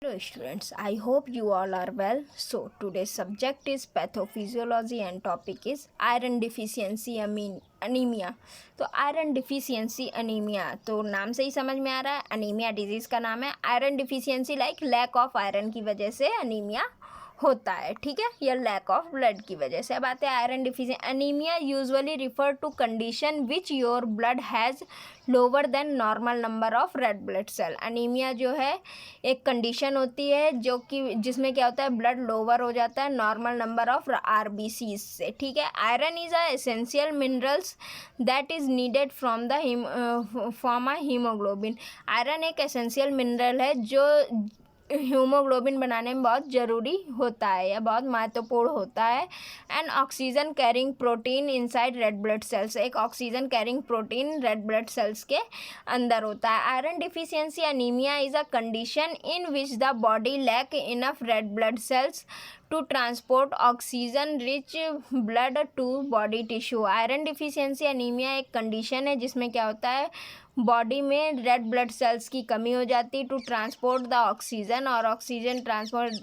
Hello students, I hope you all are well. So today's subject is pathophysiology and topic is iron deficiency anemia. तो iron deficiency anaemia, तो नाम से ही समझ में आ रहा है अनीमिया डिजीज़ का नाम है। Iron deficiency like lack of iron की वजह से अनीमिया होता है, ठीक है, या लैक ऑफ ब्लड की वजह से। अब आते हैं iron deficiency anaemia usually refer to condition which your blood has lower than normal number of red blood cell. Anaemia जो है एक कंडीशन होती है जो कि जिसमें क्या होता है, ब्लड लोअर हो जाता है नॉर्मल नंबर ऑफ आरबीसी से, ठीक है। Iron is a essential minerals that is needed from the form a haemoglobin. Iron एक एसेंशियल मिनरल है जो हीमोग्लोबिन बनाने में बहुत ज़रूरी होता है या बहुत महत्वपूर्ण होता है। And oxygen carrying protein inside red blood cells, एक oxygen carrying protein red blood cells के अंदर होता है। Iron deficiency anaemia is a condition in which the body lack enough red blood cells to transport oxygen rich blood to body tissue. Iron deficiency anaemia एक condition है जिसमें क्या होता है, बॉडी में रेड ब्लड सेल्स की कमी हो जाती है टू ट्रांसपोर्ट द ऑक्सीजन, और oxygen transport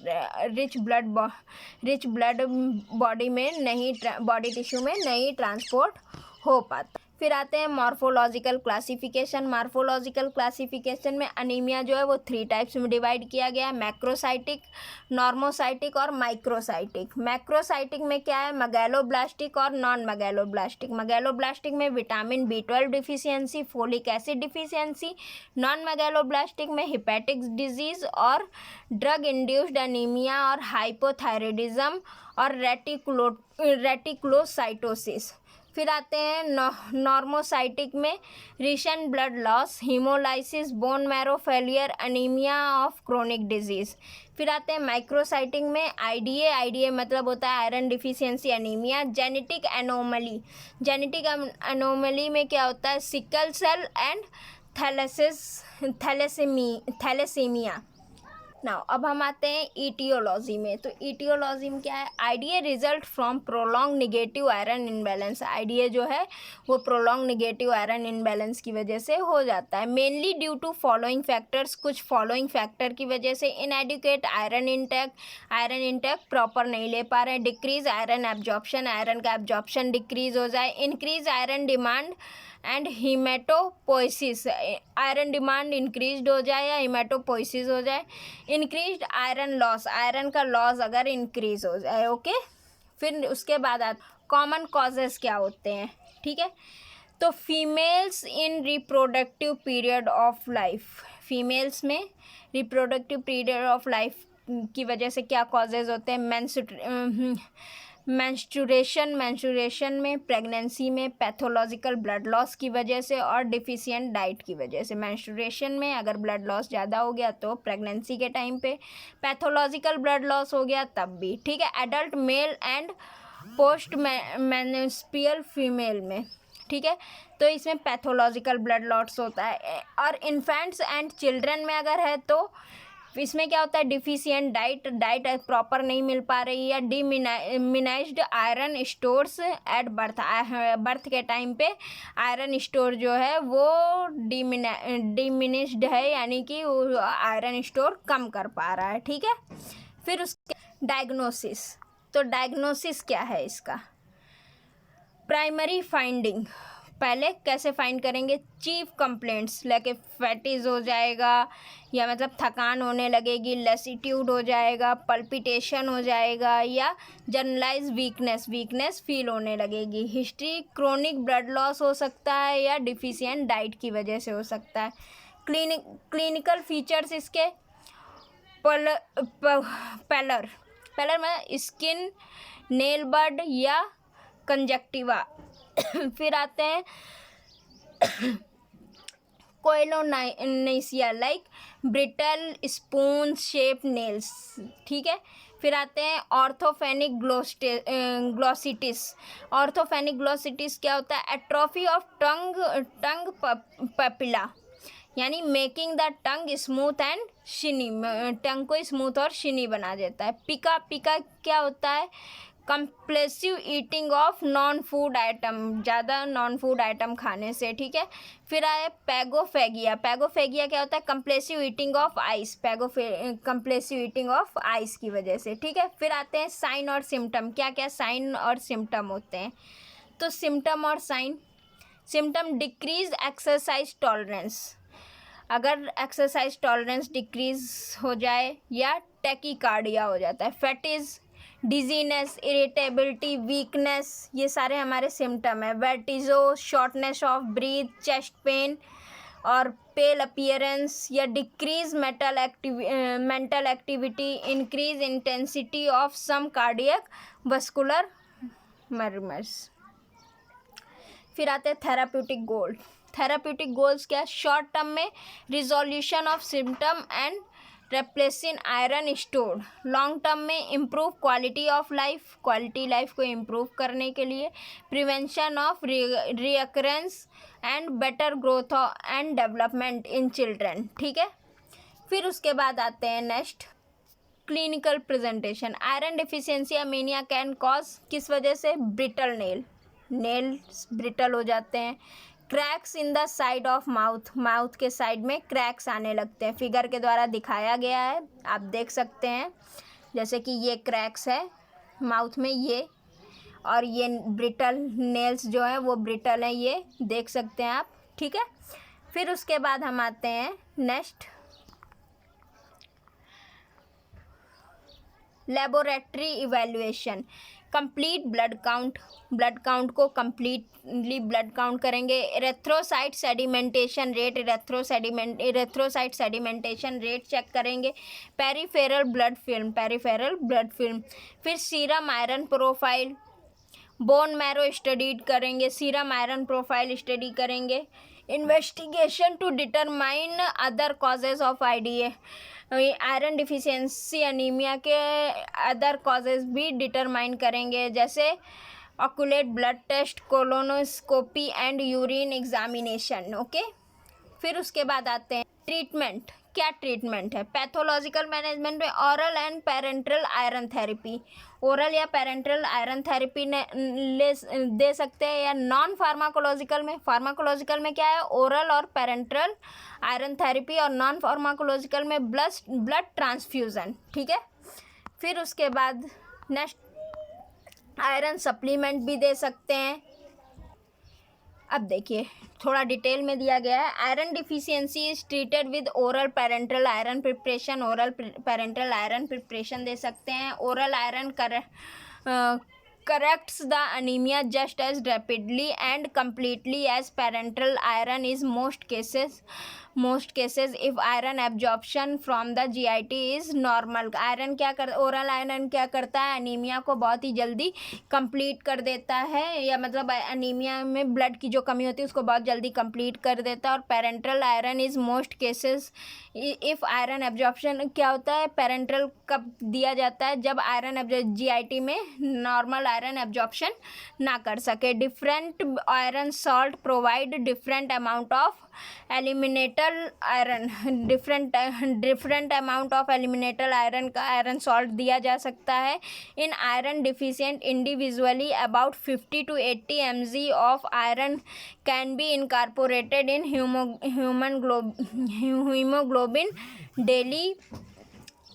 rich blood body में नहीं, बॉडी टिश्यू में नहीं ट्रांसपोर्ट हो पाता। फिर आते हैं मॉर्फोलॉजिकल क्लासिफिकेशन। मॉर्फोलॉजिकल क्लासिफिकेशन में अनीमिया जो है वो 3 टाइप्स में डिवाइड किया गया है, मैक्रोसाइटिक, नॉर्मोसाइटिक और माइक्रोसाइटिक। मैक्रोसाइटिक में क्या है, मैगैलोब्लास्टिक और नॉन मैगैलोब्लास्टिक। मैगैलोब्लास्टिक में vitamin B12 deficiency, folic acid deficiency. Non megaloblastic में हिपैटिक डिजीज और ड्रग इंड्यूस्ड अनीमिया और हाइपोथायरॉयडिज्म और रेटिकुलोसाइटोसिस। फिर आते हैं नॉर्मोसाइटिक में recent blood loss, haemolysis, bone marrow failure, anaemia of chronic disease. फिर आते हैं माइक्रोसाइटिक में आईडीए मतलब होता है iron deficiency anaemia. Genetic anomaly, genetic anomaly में क्या होता है, sickle cell and thalassaemia. Now अब हम आते हैं ईटियोलॉजी में। तो ईटियोलॉजी में क्या है, IDA result from prolong negative iron imbalance. IDA जो है वो प्रोलॉन्ग निगेटिव आयरन इनबैलेंस की वजह से हो जाता है, mainly due to following factors, कुछ फॉलोइंग फैक्टर की वजह से। इनएडिक्वेट आयरन इंटेक प्रॉपर नहीं ले पा रहे हैं, डिक्रीज आयरन एब्जॉर्प्शन, आयरन का एब्जॉर्प्शन डिक्रीज हो जाए, increase iron demand and haematopoiesis, iron demand increase हो जाए या हीमेटोपोइसिस हो जाए। इंक्रीज आयरन लॉस, आयरन का लॉस अगर इंक्रीज हो जाए, ओके। फिर उसके बाद कॉमन कॉजेज़ क्या होते हैं, ठीक है। तो females in reproductive period of life, females में रिप्रोडक्टिव पीरियड ऑफ लाइफ की वजह से क्या कॉजेज़ होते हैं, मेंस्ट्रुएशन में, प्रेगनेंसी में, पैथोलॉजिकल ब्लड लॉस की वजह से और डिफिशिएंट डाइट की वजह से। मेंस्ट्रुएशन में अगर ब्लड लॉस ज़्यादा हो गया तो प्रेगनेंसी के टाइम पे, पैथोलॉजिकल ब्लड लॉस हो गया तब भी, ठीक है। Adult male and post menstrual female में, ठीक है, तो इसमें पैथोलॉजिकल ब्लड लॉस होता है। और इन्फेंट्स एंड चिल्ड्रन में अगर है तो इसमें क्या होता है, डिफिशिएंट डाइट प्रॉपर नहीं मिल पा रही है, diminished iron stores at birth के टाइम पे आयरन स्टोर जो है वो डिमिनिश्ड है, यानी कि वो आयरन स्टोर कम कर पा रहा है, ठीक है। फिर उसके डायग्नोसिस, तो डायग्नोसिस क्या है इसका, प्राइमरी फाइंडिंग, पहले कैसे फाइंड करेंगे, चीफ कंप्लेंट्स लाइक फैटिज हो जाएगा, या मतलब थकान होने लगेगी, लेसिट्यूड हो जाएगा, पल्पिटेशन हो जाएगा, या जनरलाइज वीकनेस फील होने लगेगी। हिस्ट्री, क्रोनिक ब्लड लॉस हो सकता है या डिफिशिएंट डाइट की वजह से हो सकता है। क्लिनिकल फीचर्स इसके पैलर में स्किन, नेल बड या कंजक्टिवा। फिर आते हैं koilonychia like brittle spoon shape nails, ठीक है। फिर आते हैं ऑर्थोफेनिक ग्लोसिटिस। ऑर्थोफेनिक ग्लोसिटिस क्या होता है, एट्रोफी ऑफ टंग पेपिला, यानी making the tongue smooth and shiny, tongue को स्मूथ और शिनी बना देता है। पिका क्या होता है, compulsive eating of non food item, ज़्यादा नॉन फूड आइटम खाने से, ठीक है। फिर आए पैगोफेगिया। पैगोफेगिया क्या होता है? Compulsive eating of ice, compulsive eating of ice की वजह से, ठीक है। फिर आते हैं साइन और सिम्टम। क्या क्या साइन और सिम्टम होते हैं? तो सिम्टम और sign. Symptom decrease exercise tolerance, अगर एक्सरसाइज टॉलरेंस डिक्रीज हो जाए, या टैकीकार्डिया हो जाता है। फैटिज, डिजीनेस, इरिटेबिलिटी, वीकनेस, ये सारे हमारे सिम्टम है। Vertigo, shortness of breath, chest pain और पेल अपीयरेंस, या decrease mental activity, increase intensity of some cardiac vascular murmurs. फिर आते हैं थेराप्यूटिक गोल। थेराप्यूटिक गोल्स क्या? शॉर्ट टर्म में resolution of symptom and replacing iron stored. Long term में improve quality of life, quality life को improve करने के लिए prevention of recurrence and better growth and development in children, ठीक है। फिर उसके बाद आते हैं next clinical presentation. Iron deficiency anaemia can cause, किस वजह से? ब्रिटल नेल्स ब्रिटल हो जाते हैं। Cracks in the side of mouth, mouth के साइड में क्रैक्स आने लगते हैं। फिगर के द्वारा दिखाया गया है, आप देख सकते हैं, जैसे कि ये क्रैक्स है माउथ में ये, और ये ब्रिटल नेल्स जो है वो ब्रिटल है, ये देख सकते हैं आप, ठीक है। फिर उसके बाद हम आते हैं next laboratory evaluation. Complete blood count को कंप्लीटली ब्लड काउंट करेंगे। Erythrocyte sedimentation rate, erythrocyte sedimentation rate check करेंगे। Peripheral blood film. फिर serum iron profile, bone marrow studied करेंगे, सीरम आयरन प्रोफाइल स्टडी करेंगे। Investigation to determine other causes of IDA, iron deficiency anaemia के other causes भी determine करेंगे, जैसे occult blood test, colonoscopy and urine examination, okay. फिर उसके बाद आते हैं ट्रीटमेंट। क्या ट्रीटमेंट है? पैथोलॉजिकल मैनेजमेंट में oral and parenteral iron therapy, oral या पेरेंट्रल आयरन थेरेपी दे सकते हैं, या नॉन फार्माकोलॉजिकल में क्या है? ओरल और पेरेंट्रल आयरन थेरेपी, और नॉन फार्माकोलॉजिकल में ब्लड ट्रांसफ्यूज़न, ठीक है। फिर उसके बाद नेक्स्ट आयरन सप्लीमेंट भी दे सकते हैं। अब देखिए थोड़ा डिटेल में दिया गया है। Iron deficiency is treated with oral parenteral iron preparation, oral parenteral iron preparation दे सकते हैं। Oral iron corrects the anemia just as rapidly and completely as parenteral iron is most cases if iron absorption from the GIT is normal। Iron क्या कर oral iron क्या करता है? Anaemia को बहुत ही जल्दी कंप्लीट कर देता है, या मतलब अनीमिया में ब्लड की जो कमी होती है उसको बहुत जल्दी कंप्लीट कर देता है। और parenteral iron is most cases if iron absorption क्या होता है? पेरेंट्रल कब दिया जाता है? जब आयरन GIT में नॉर्मल आयरन एब्जॉर्प्शन ना कर सके। Different iron salt provide different amount of eliminator iron, different amount of eliminator iron का आयरन सॉल्ट दिया जा सकता है। इन iron deficient individually about 50 to 80 mg of iron can be incorporated in haemoglobin daily,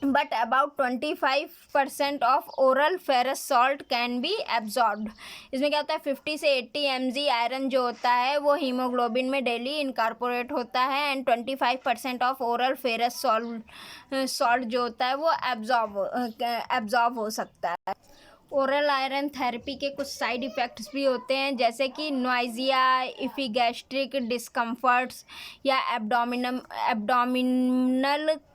but about 25% of oral ferrous salt can be absorbed। इसमें क्या होता है? 50 से 80 mg आयरन जो होता है वो हीमोग्लोबिन में डेली इनकॉर्पोरेट होता है, and 25% of oral ferrous salt जो होता है वो एब्जॉर्ब हो सकता है। ओरल आयरन थेरेपी के कुछ साइड इफ़ेक्ट्स भी होते हैं, जैसे कि नोइजिया, इफिगैस्ट्रिक डिस्कम्फर्ट्स, या एब्डोमिनल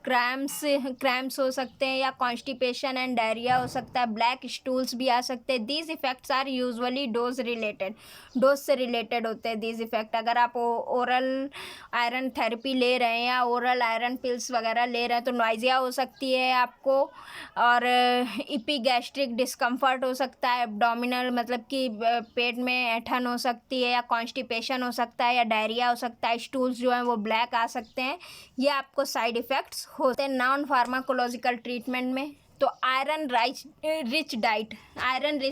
क्रैम्प्स हो सकते हैं, या कॉन्स्टिपेशन एंड डायरिया हो सकता है। ब्लैक स्टूल्स भी आ सकते हैं। These effects are usually dose से रिलेटेड होते हैं दीज इफ़ेक्ट। अगर आप ओरल आयरन थेरेपी ले रहे हैं या ओरल आयरन पिल्स वगैरह ले रहे हैं तो नोइजिया हो सकती है आपको, और इपिगैस्ट्रिक डिस्कम्फर्ट हो सकता है, एब्डोमिनल मतलब कि पेट में ऐंठन हो सकती है, या कॉन्स्टिपेशन हो सकता है, या डायरिया हो सकता है। स्टूल्स जो हैं वो ब्लैक आ सकते हैं। ये आपको साइड इफ़ेक्ट्स होते हैं। नॉन फार्माकोलॉजिकल ट्रीटमेंट में तो आयरन रिच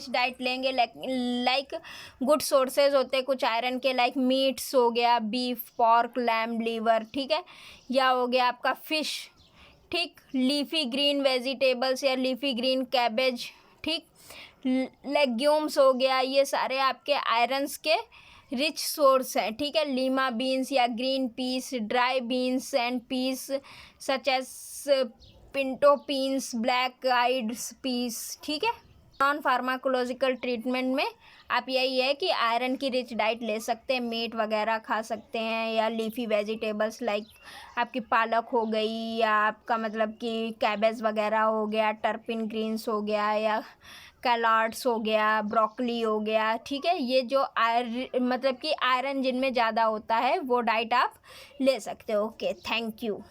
डाइट लेंगे, लाइक गुड सोर्सेज होते हैं कुछ आयरन के, लाइक मीट्स हो गया, बीफ, पॉर्क, लैम्ब, लीवर, ठीक है, या हो गया आपका फिश, ठीक, लीफी ग्रीन वेजिटेबल्स या लीफी ग्रीन कैबेज, ठीक, लेग्यूम्स हो गया, ये सारे आपके आयरन्स के रिच सोर्स है, ठीक है। लीमा बीन्स या green peas, dry beans and peas such as pinto beans, black eyed peas, ठीक है। नॉन फार्माकोलॉजिकल ट्रीटमेंट में आप यही है कि आयरन की रिच डाइट ले सकते हैं, मीट वगैरह खा सकते हैं, या लीफी वेजिटेबल्स लाइक आपकी पालक हो गई, या आपका मतलब कि कैबेज वगैरह हो गया, टर्पिन ग्रीन्स हो गया, या कैलाट्स हो गया, ब्रोकली हो गया, ठीक है। ये जो मतलब कि आयरन जिनमें ज़्यादा होता है वो डाइट आप ले सकते हो। Okay, thank you.